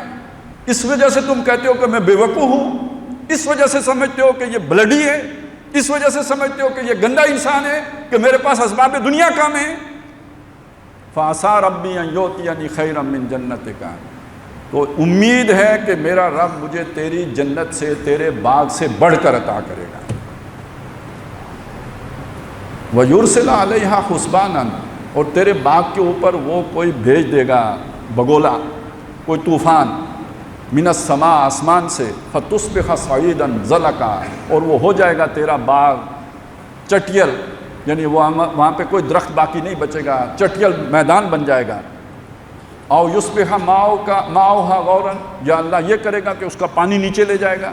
اس وجہ سے تم کہتے ہو کہ میں بے وقوف ہوں، اس وجہ سے سمجھتے ہو کہ یہ بلڈی ہے، اس وجہ سے سمجھتے ہو کہ یہ گندا انسان ہے کہ میرے پاس اسباب دنیا کم ہے۔ فَعَسَىٰ رَبِّي أَن يُؤْتِيَنِي خَيْرًا مِّن جَنَّتِكَ، تو امید ہے کہ میرا رب مجھے تیری جنت سے، تیرے باغ سے بڑھ کر عطا کرے گا۔ وَيُرْسِلَ عَلَيْهَا حُسْبَانًا، اور تیرے باغ کے اوپر وہ کوئی بھیج دے گا بگولا، کوئی طوفان، من السماء، آسمان سے، فَتُصْبِحَ صَعِيدًا زَلَقًا، اور وہ ہو جائے گا تیرا باغ چٹیل، یعنی وہاں پہ کوئی درخت باقی نہیں بچے گا، چٹیل میدان بن جائے گا۔ او یصبح ماؤها غورا، یا اللہ یہ کرے گا کہ اس کا پانی نیچے لے جائے گا،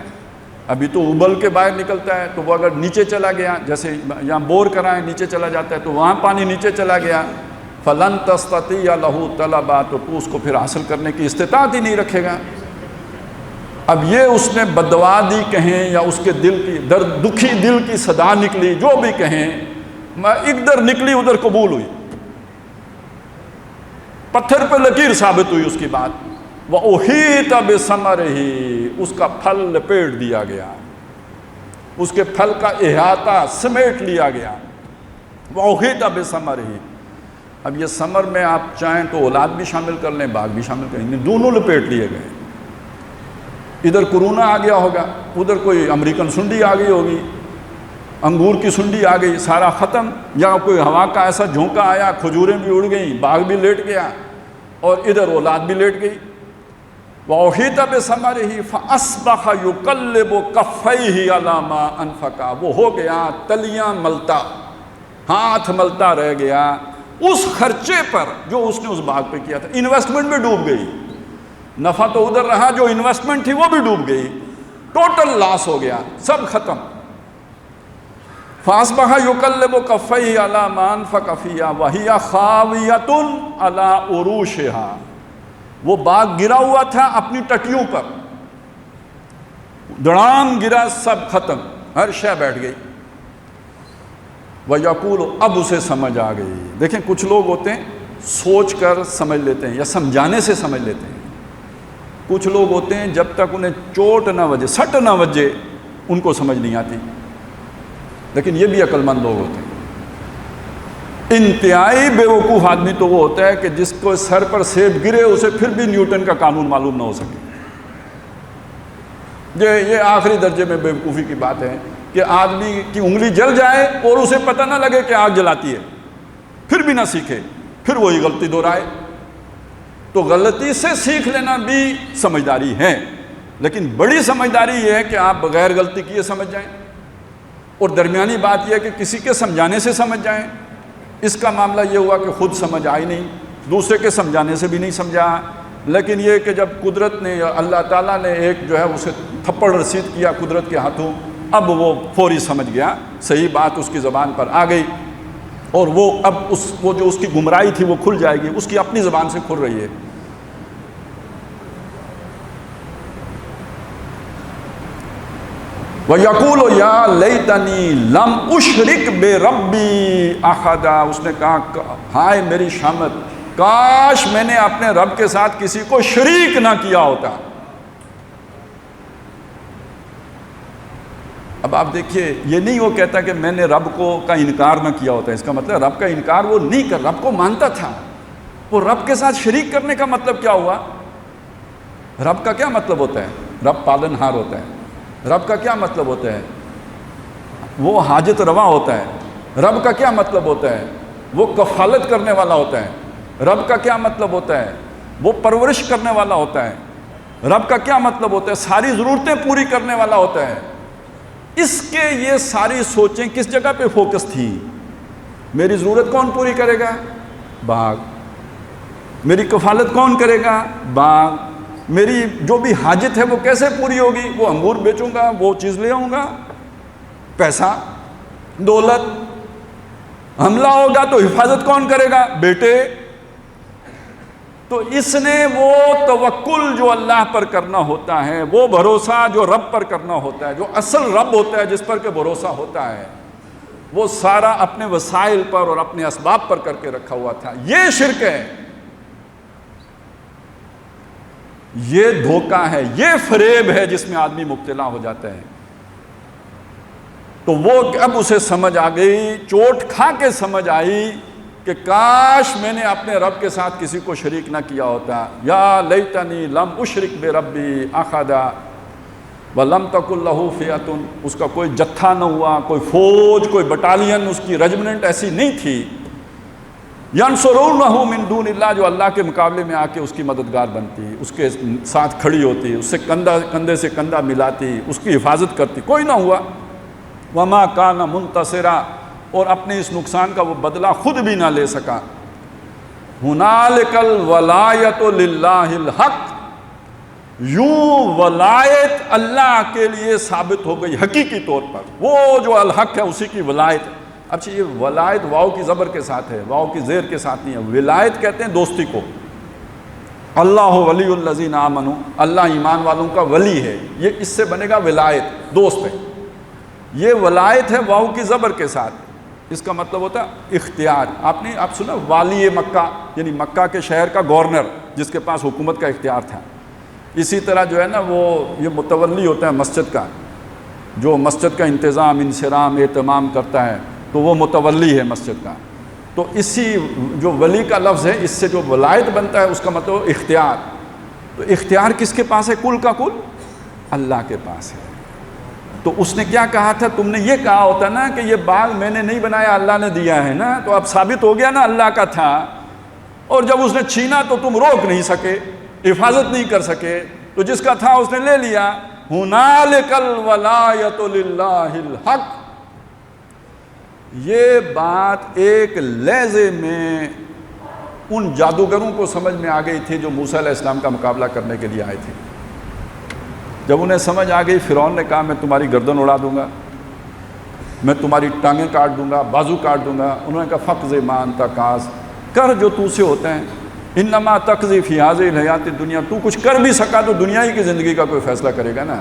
ابھی تو ابل کے باہر نکلتا ہے، تو وہ اگر نیچے چلا گیا، جیسے یہاں بور کرائیں نیچے چلا جاتا ہے، تو وہاں پانی نیچے چلا گیا، فَلَن تَسْتَطِيعَ لَهُ طَلَبًا، تو اس کو پھر حاصل کرنے کی استطاعت ہی نہیں رکھے گا۔ اب یہ اس نے بددعا دی کہیں یا اس کے دل کی دکھی دل کی صدا نکلی، جو بھی کہیں، ادھر نکلی ادھر قبول ہوئی، پتھر پہ لکیر ثابت ہوئی اس کی بات۔ وَأُحِيطَ بِثَمَرِهِ، اس کا پھل لپیٹ دیا گیا، اس کے پھل کا احاطہ سمیٹ لیا گیا۔ وَأُحِيطَ بِثَمَرِهِ، اب یہ ثمر میں آپ چاہیں تو اولاد بھی شامل کر لیں، باغ بھی شامل کر لیں، دونوں لپیٹ لیے گئے۔ ادھر کورونا آ گیا ہوگا، ادھر کوئی امریکن سنڈی آ گئی ہوگی، انگور کی سنڈی آ گئی، سارا ختم، یا کوئی ہوا کا ایسا جھونکا آیا، کھجوریں بھی اڑ گئیں، باغ بھی لیٹ گیا، اور ادھر اولاد بھی لیٹ گئی۔ وَأُحِيطَ بِثَمَرِهِ فَأَصْبَحَ يُقَلِّبُ كَفَّيْهِ عَلَىٰ مَا أَنفَقَ، وہ ہو گیا تلیاں ملتا، ہاتھ ملتا رہ گیا اس خرچے پر جو اس نے اس باغ پہ کیا تھا۔ انویسٹمنٹ بھی ڈوب گئی، نفع تو ادھر رہا، جو انویسٹمنٹ تھی وہ بھی ڈوب گئی، ٹوٹل لاس ہو گیا، سب ختم۔ فَأَصْبَحَ يُقَلِّبُ كَفَّيْهِ عَلَىٰ مَا أَنفَقَ فِيهَا وَهِيَ خَاوِيَةٌ عَلَىٰ عُرُوشِهَا، وہ باغ گرا ہوا تھا اپنی ٹٹیوں پر، دڑام گرا، سب ختم، ہر شے بیٹھ گئی۔ وَيَقُولُ، اب اسے سمجھ آ گئی۔ دیکھیں کچھ لوگ ہوتے ہیں سوچ کر سمجھ لیتے ہیں یا سمجھانے سے سمجھ لیتے ہیں، کچھ لوگ ہوتے ہیں جب تک انہیں چوٹ نہ وجے، سٹ نہ وجے، ان کو سمجھ نہیں آتی، لیکن یہ بھی عقل مند لوگ ہوتے ہیں۔ انتہائی بیوقوف آدمی تو وہ ہوتا ہے کہ جس کو سر پر سیب گرے اسے پھر بھی نیوٹن کا قانون معلوم نہ ہو سکے. یہ آخری درجے میں بیوقوفی کی بات ہے کہ آدمی کی انگلی جل جائے اور اسے پتہ نہ لگے کہ آگ جلاتی ہے، پھر بھی نہ سیکھے، پھر وہی غلطی دہرائے. تو غلطی سے سیکھ لینا بھی سمجھداری ہے، لیکن بڑی سمجھداری یہ ہے کہ آپ بغیر غلطی کیے سمجھ جائیں، اور درمیانی بات یہ ہے کہ کسی کے سمجھانے سے سمجھ جائیں. اس کا معاملہ یہ ہوا کہ خود سمجھ آئی نہیں، دوسرے کے سمجھانے سے بھی نہیں سمجھا، لیکن یہ کہ جب قدرت نے، اللہ تعالیٰ نے ایک جو ہے اسے تھپڑ رسید کیا قدرت کے ہاتھوں، اب وہ فوری سمجھ گیا، صحیح بات اس کی زبان پر آ گئی، اور وہ اب وہ جو اس کی گمراہی تھی وہ کھل جائے گی، اس کی اپنی زبان سے کھل رہی ہے. وَيَقُولُ يَا لَيْتَنِي لَمْ أُشْرِكْ بِرَبِّي أَحَدًا. اس نے کہا ہائے میری شامت، کاش میں نے اپنے رب کے ساتھ کسی کو شریک نہ کیا ہوتا. اب آپ دیکھیے، یہ نہیں وہ کہتا کہ میں نے رب کا انکار نہ کیا ہوتا، اس کا مطلب رب کا انکار وہ نہیں کر، رب کو مانتا تھا. وہ رب کے ساتھ شریک کرنے کا مطلب کیا ہوا؟ رب کا کیا مطلب ہوتا ہے؟ رب پالنہار ہوتا ہے. رب کا کیا مطلب ہوتا ہے؟ وہ حاجت روا ہوتا ہے. رب کا کیا مطلب ہوتا ہے؟ وہ کفالت کرنے والا ہوتا ہے. رب کا کیا مطلب ہوتا ہے؟ وہ پرورش کرنے والا ہوتا ہے. رب کا کیا مطلب ہوتا ہے؟ ساری ضرورتیں پوری کرنے والا ہوتا ہے. اس کے یہ ساری سوچیں کس جگہ پہ فوکس تھی؟ میری ضرورت کون پوری کرے گا؟ باغ. میری کفالت کون کرے گا؟ باغ. میری جو بھی حاجت ہے وہ کیسے پوری ہوگی؟ وہ انگور بیچوں گا، وہ چیز لے آؤں گا. پیسہ، دولت. حملہ ہوگا تو حفاظت کون کرے گا؟ بیٹے. تو اس نے وہ توکل جو اللہ پر کرنا ہوتا ہے، وہ بھروسہ جو رب پر کرنا ہوتا ہے، جو اصل رب ہوتا ہے جس پر کہ بھروسہ ہوتا ہے، وہ سارا اپنے وسائل پر اور اپنے اسباب پر کر کے رکھا ہوا تھا. یہ شرک ہے، یہ دھوکہ ہے، یہ فریب ہے جس میں آدمی مبتلا ہو جاتا ہے. تو وہ اب اسے سمجھ آ گئی، چوٹ کھا کے سمجھ آئی کہ کاش میں نے اپنے رب کے ساتھ کسی کو شریک نہ کیا ہوتا. یا لیتنی لم اشرک بربی احدا ولم تکن لہ فئۃ. اس کا کوئی جتھا نہ ہوا، کوئی فوج، کوئی بٹالین، اس کی رجمنٹ ایسی نہیں تھی. ینصرونہ من دون اللہ، جو اللہ کے مقابلے میں آ کے اس کی مددگار بنتی، اس کے ساتھ کھڑی ہوتی، اس سے کندھے سے کندھا ملاتی، اس کی حفاظت کرتی. کوئی نہ ہوا. وما کان منتصرا، اور اپنے اس نقصان کا وہ بدلہ خود بھی نہ لے سکا. ہنالک الولایۃ للہ الحق، یوں ولایت اللہ کے لیے ثابت ہو گئی حقیقی طور پر. وہ جو الحق ہے اسی کی ولایت. اچھا، یہ ولایت واو کی زبر کے ساتھ ہے، واو کی زیر کے ساتھ نہیں ہے. ولایت کہتے ہیں دوستی کو. اللہ ولی الذین آمنوا، اللہ ایمان والوں کا ولی ہے. یہ اس سے بنے گا ولایت، دوست ہے. یہ ولایت ہے واو کی زبر کے ساتھ. اس کا مطلب ہوتا ہے اختیار. آپ سنا والی مکہ، یعنی مکہ کے شہر کا گورنر جس کے پاس حکومت کا اختیار تھا. اسی طرح جو ہے نا وہ یہ متولی ہوتا ہے مسجد کا، جو مسجد کا انتظام، انصرام، اہتمام کرتا ہے، تو وہ متولی ہے مسجد کا. تو اسی جو ولی کا لفظ ہے، اس سے جو ولایت بنتا ہے اس کا مطلب اختیار. تو اختیار کس کے پاس ہے؟ کل کا کل اللہ کے پاس ہے. تو اس نے کیا کہا تھا؟ تم نے یہ کہا ہوتا نا کہ یہ باغ میں نے نہیں بنایا، اللہ نے دیا ہے نا، تو اب ثابت ہو گیا نا اللہ کا تھا. اور جب اس نے چھینا تو تم روک نہیں سکے، حفاظت نہیں کر سکے، تو جس کا تھا اس نے لے لیا. ہنالک الولایۃ للہ الحق. یہ بات ایک لہجے میں ان جادوگروں کو سمجھ میں آ گئی تھی جو موسیٰ علیہ السلام کا مقابلہ کرنے کے لیے آئے تھے. جب انہیں سمجھ آ گئی، فرعون نے کہا میں تمہاری گردن اڑا دوں گا، میں تمہاری ٹانگیں کاٹ دوں گا، بازو کاٹ دوں گا. انہوں نے کہا فقض ما انت قاض، کر جو تو سے ہوتا ہے. انما تقضی فی ہذہ الحیات الدنیا، تو کچھ کر بھی سکا تو دنیا ہی کی زندگی کا کوئی فیصلہ کرے گا نا،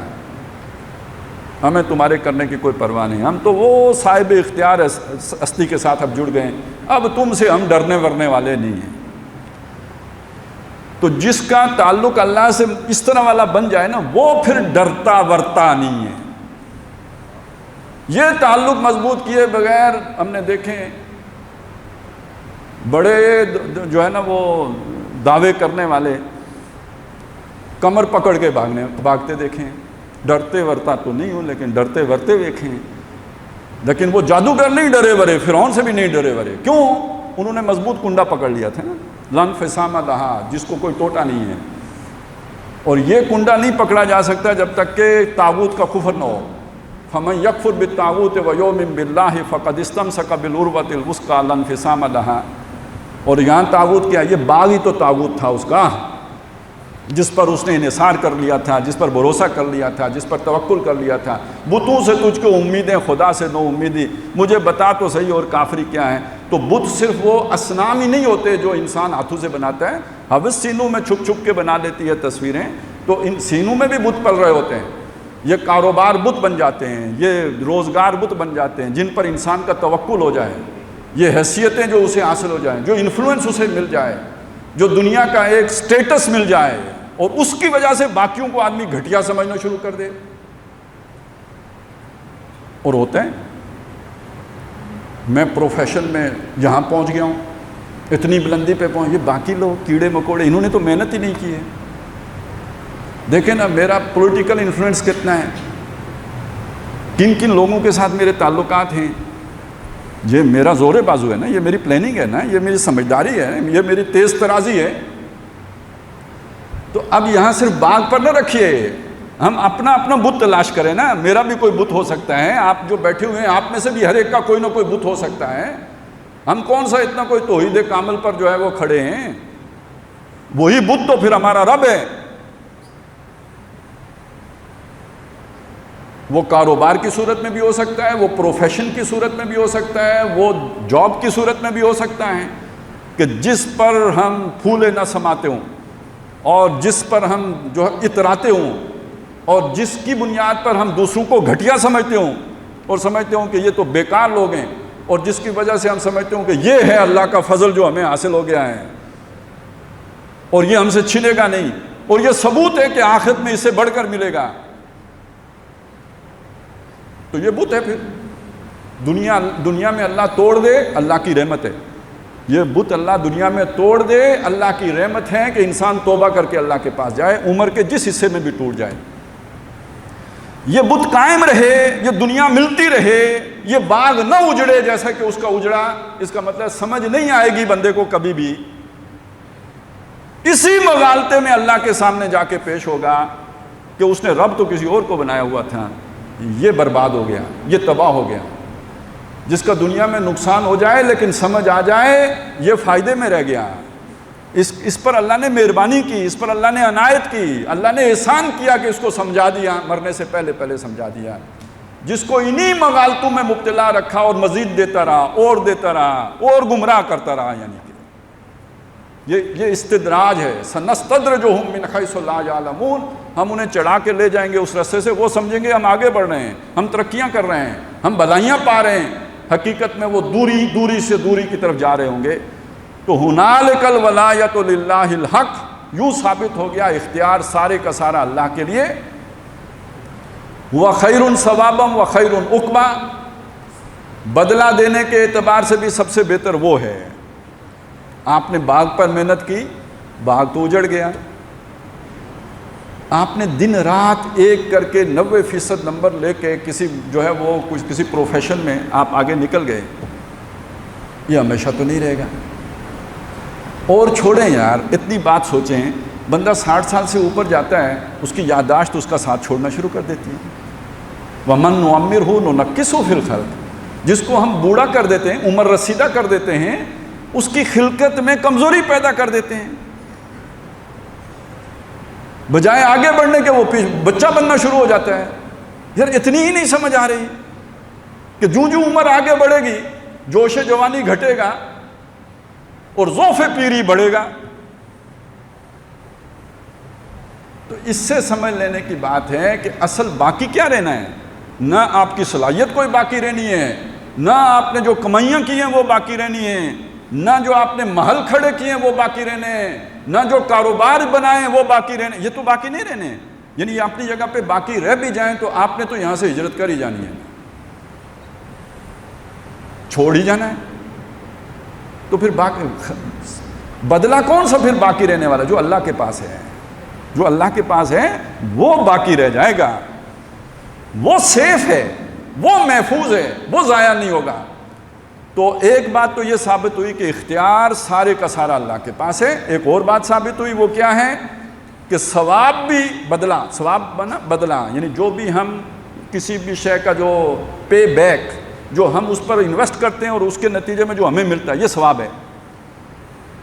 ہمیں تمہارے کرنے کی کوئی پرواہ نہیں. ہم تو وہ صاحب اختیار ہستی کے ساتھ اب جڑ گئے ہیں، اب تم سے ہم ڈرنے ورنے والے نہیں ہیں. تو جس کا تعلق اللہ سے اس طرح والا بن جائے نا، وہ پھر ڈرتا ورتا نہیں ہے. یہ تعلق مضبوط کیے بغیر ہم نے دیکھیں بڑے جو ہے نا وہ دعوے کرنے والے کمر پکڑ کے بھاگتے دیکھیں. ڈرتے ورتا تو نہیں ہوں لیکن ڈرتے ورتے دیکھیں. لیکن وہ جادوگر نہیں ڈرے ورے, فرعون سے بھی نہیں ڈرے ورے. کیوں؟ انہوں نے مضبوط کنڈا پکڑ لیا تھا نا, لن فسام لہا, جس کو کوئی ٹوٹا نہیں ہے. اور یہ کنڈا نہیں پکڑا جا سکتا جب تک کہ طاغوت کا کفر نہ ہو. فمن یکفر بالطاغوت ویؤمن باللہ فقد استمسک بالعروۃ الوثقی لا انفصام لہا. اور یہاں طاغوت کیا؟ یہ باغ ہی تو طاغوت تھا اس کا, جس پر اس نے انحصار کر لیا تھا, جس پر بھروسہ کر لیا تھا, جس پر توکل کر لیا تھا. بتوں سے تجھ کو امیدیں, خدا سے نو امیدی. مجھے بتا تو صحیح اور کافری کیا ہے. تو بت صرف وہ اصنام ہی نہیں ہوتے جو انسان ہاتھوں سے بناتا ہے. حوث سینوں میں چھپ چھپ کے بنا لیتی ہے تصویریں, تو ان سینوں میں بھی بت پل رہے ہوتے ہیں. یہ کاروبار بت بن جاتے ہیں, یہ روزگار بت بن جاتے ہیں جن پر انسان کا توکل ہو جائے, یہ حیثیتیں جو اسے حاصل ہو جائیں, جو انفلوئنس اسے مل جائے, جو دنیا کا ایک سٹیٹس مل جائے, اور اس کی وجہ سے باقیوں کو آدمی گھٹیا سمجھنا شروع کر دے. اور ہوتے ہیں. میں پروفیشن میں جہاں پہنچ گیا ہوں, اتنی بلندی پہ پہنچ, یہ باقی لوگ کیڑے مکوڑے, انہوں نے تو محنت ہی نہیں کی ہے. دیکھیں نا میرا پولیٹیکل انفلوئنس کتنا ہے, کن کن لوگوں کے ساتھ میرے تعلقات ہیں. یہ میرا زور بازو ہے نا, یہ میری پلاننگ ہے نا, یہ میری سمجھداری ہے, یہ میری تیز ترازی ہے. تو اب یہاں صرف باغ پر نہ رکھیے, ہم اپنا اپنا بت تلاش کریں نا. میرا بھی کوئی بت ہو سکتا ہے, آپ جو بیٹھے ہوئے ہیں آپ میں سے بھی ہر ایک کا کوئی نہ کوئی بت ہو سکتا ہے. ہم کون سا اتنا کوئی توحید کامل پر جو ہے وہ کھڑے ہیں, وہی بت تو پھر ہمارا رب ہے. وہ کاروبار کی صورت میں بھی ہو سکتا ہے, وہ پروفیشن کی صورت میں بھی ہو سکتا ہے, وہ جاب کی صورت میں بھی ہو سکتا ہے, کہ جس پر ہم پھولے نہ سماتے ہوں, اور جس پر ہم جو اتراتے ہوں, اور جس کی بنیاد پر ہم دوسروں کو گھٹیا سمجھتے ہوں, اور سمجھتے ہوں کہ یہ تو بیکار لوگ ہیں, اور جس کی وجہ سے ہم سمجھتے ہوں کہ یہ ہے اللہ کا فضل جو ہمیں حاصل ہو گیا ہے, اور یہ ہم سے چھنے گا نہیں, اور یہ ثبوت ہے کہ آخرت میں اس سے بڑھ کر ملے گا. تو یہ بت ہے. پھر دنیا میں اللہ توڑ دے, اللہ کی رحمت ہے. یہ بت اللہ دنیا میں توڑ دے, اللہ کی رحمت ہے کہ انسان توبہ کر کے اللہ کے پاس جائے, عمر کے جس حصے میں بھی ٹوٹ جائے. یہ بت قائم رہے, یہ دنیا ملتی رہے, یہ باغ نہ اجڑے جیسا کہ اس کا اجڑا. اس کا مطلب سمجھ نہیں آئے گی بندے کو کبھی بھی. اسی مغالطے میں اللہ کے سامنے جا کے پیش ہوگا کہ اس نے رب تو کسی اور کو بنایا ہوا تھا, یہ برباد ہو گیا, یہ تباہ ہو گیا. جس کا دنیا میں نقصان ہو جائے لیکن سمجھ آ جائے یہ فائدے میں رہ گیا. اس پر اللہ نے مہربانی کی, اس پر اللہ نے عنایت کی, اللہ نے احسان کیا کہ اس کو سمجھا دیا, مرنے سے پہلے سمجھا دیا. جس کو انہی مغالطوں میں مبتلا رکھا اور مزید دیتا رہا, اور دیتا رہا, اور گمراہ کرتا رہا. یعنی کہ یہ استدراج ہے. سنستدرجہم من حیث لا یعلمون, ہم انہیں چڑھا کے لے جائیں گے اس رستے سے, وہ سمجھیں گے ہم آگے بڑھ رہے ہیں, ہم ترقیاں کر رہے ہیں, ہم بھلائیاں پا رہے ہیں. حقیقت میں وہ دوری سے دوری کی طرف جا رہے ہوں گے. تو ہنالک الولایۃ للہ الحق, یوں ثابت ہو گیا اختیار سارے کا سارا اللہ کے لیے. وخیر ثوابا وخیر عقبا, بدلہ دینے کے اعتبار سے بھی سب سے بہتر وہ ہے. آپ نے باغ پر محنت کی, باغ تو اجڑ گیا. آپ نے دن رات ایک کر کے 90% نمبر لے کے کسی جو ہے وہ کسی پروفیشن میں آپ آگے نکل گئے, یہ ہمیشہ تو نہیں رہے گا. اور چھوڑیں یار, اتنی بات سوچیں, بندہ 60 سال سے اوپر جاتا ہے, اس کی یادداشت اس کا ساتھ چھوڑنا شروع کر دیتی ہے. وَمَن نُعَمِّرْهُ نُنَكِّسُهُ فِي الْخَلْقِ, جس کو ہم بوڑھا کر دیتے ہیں, عمر رسیدہ کر دیتے ہیں, اس کی خلقت میں کمزوری پیدا کر دیتے ہیں. بجائے آگے بڑھنے کے وہ بچہ بننا شروع ہو جاتا ہے. یار اتنی ہی نہیں سمجھ آ رہی کہ جو عمر آگے بڑھے گی جوش جوانی گھٹے گا اور ذوف پیری بڑھے گا. تو اس سے سمجھ لینے کی بات ہے کہ اصل باقی کیا رہنا ہے. نہ آپ کی صلاحیت کوئی باقی رہنی ہے, نہ آپ نے جو کمائیاں کی ہیں وہ باقی رہنی ہیں, نہ جو آپ نے محل کھڑے کیے ہیں وہ باقی رہنے ہیں, نہ جو کاروبار بنائے ہیں وہ باقی رہنے. یہ تو باقی نہیں رہنے. یعنی اپنی جگہ پہ باقی رہ بھی جائیں تو آپ نے تو یہاں سے ہجرت کر ہی جانی ہے, چھوڑ ہی جانا ہے. تو پھر باقی بدلہ کون سا پھر باقی رہنے والا؟ جو اللہ کے پاس ہے، جو اللہ کے پاس ہے وہ باقی رہ جائے گا، وہ سیف ہے، وہ محفوظ ہے، وہ ضائع نہیں ہوگا۔ تو ایک بات تو یہ ثابت ہوئی کہ اختیار سارے کا سارا اللہ کے پاس ہے۔ ایک اور بات ثابت ہوئی، وہ کیا ہے کہ ثواب بھی بدلہ، ثواب بنا بدلہ، یعنی جو بھی ہم کسی بھی شے کا جو پے بیک، جو ہم اس پر انویسٹ کرتے ہیں اور اس کے نتیجے میں جو ہمیں ملتا ہے، یہ ثواب ہے۔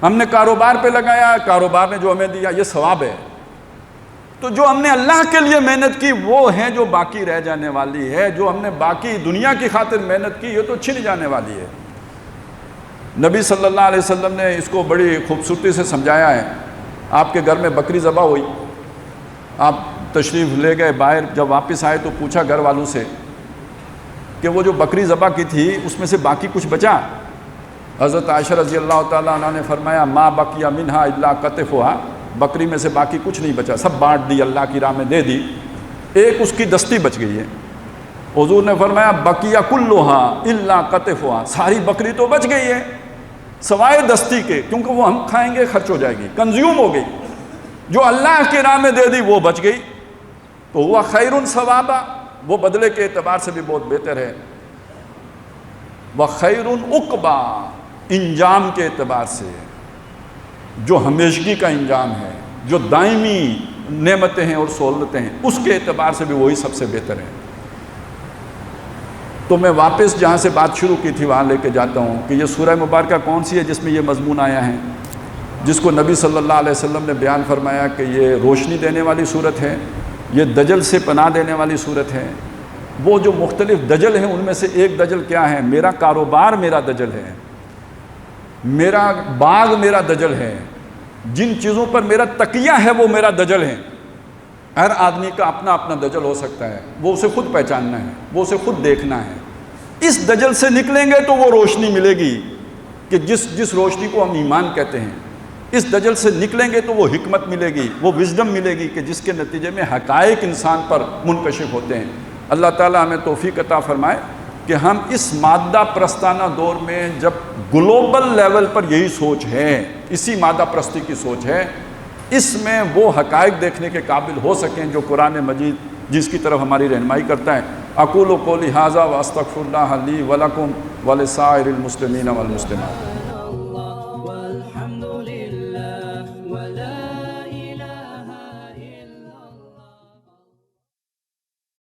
ہم نے کاروبار پہ لگایا، کاروبار نے جو ہمیں دیا، یہ ثواب ہے۔ تو جو ہم نے اللہ کے لیے محنت کی وہ ہے جو باقی رہ جانے والی ہے، جو ہم نے باقی دنیا کی خاطر محنت کی یہ تو چھن جانے والی ہے۔ نبی صلی اللہ علیہ وسلم نے اس کو بڑی خوبصورتی سے سمجھایا ہے۔ آپ کے گھر میں بکری ذبح ہوئی، آپ تشریف لے گئے باہر، جب واپس آئے تو پوچھا گھر والوں سے کہ وہ جو بکری ذبح کی تھی اس میں سے باقی کچھ بچا؟ حضرت عائشہ رضی اللہ تعالیٰ عنہ نے فرمایا ما بقی منہا الا قطفھا، بکری میں سے باقی کچھ نہیں بچا، سب بانٹ دی، اللہ کی راہ میں دے دی، ایک اس کی دستی بچ گئی ہے۔ حضور نے فرمایا بقی کلھا الا قطفھا، ساری بکری تو بچ گئی ہے سوائے دستی کے، کیونکہ وہ ہم کھائیں گے خرچ ہو جائے گی، کنزیوم ہو گئی۔ جو اللہ کی راہ میں دے دی وہ بچ گئی، تو ہوا خیر ثوابا، وہ بدلے کے اعتبار سے بھی بہت بہتر ہے۔ وخیر عقبا، انجام کے اعتبار سے، جو ہمیشگی کا انجام ہے، جو دائمی نعمتیں ہیں اور سہولتیں ہیں، اس کے اعتبار سے بھی وہی سب سے بہتر ہے۔ تو میں واپس جہاں سے بات شروع کی تھی وہاں لے کے جاتا ہوں کہ یہ سورہ مبارکہ کون سی ہے جس میں یہ مضمون آیا ہے، جس کو نبی صلی اللہ علیہ وسلم نے بیان فرمایا کہ یہ روشنی دینے والی صورت ہے، یہ دجل سے پناہ دینے والی صورت ہے۔ وہ جو مختلف دجل ہیں ان میں سے ایک دجل کیا ہے؟ میرا کاروبار میرا دجل ہے، میرا باغ میرا دجل ہے، جن چیزوں پر میرا تکیہ ہے وہ میرا دجل ہے۔ ہر آدمی کا اپنا اپنا دجل ہو سکتا ہے، وہ اسے خود پہچاننا ہے، وہ اسے خود دیکھنا ہے۔ اس دجل سے نکلیں گے تو وہ روشنی ملے گی کہ جس روشنی کو ہم ایمان کہتے ہیں، اس دجل سے نکلیں گے تو وہ حکمت ملے گی، وہ وزڈم ملے گی کہ جس کے نتیجے میں حقائق انسان پر منکشف ہوتے ہیں۔ اللہ تعالیٰ ہمیں توفیق عطا فرمائے کہ ہم اس مادہ پرستانہ دور میں جب گلوبل لیول پر یہی سوچ ہے، اسی مادہ پرستی کی سوچ ہے، اس میں وہ حقائق دیکھنے کے قابل ہو سکیں جو قرآن مجید جس کی طرف ہماری رہنمائی کرتا ہے۔ اقول قولی ھذا واستغفر اللہ لی ولکم ولسائر المسلمین والمسلمات۔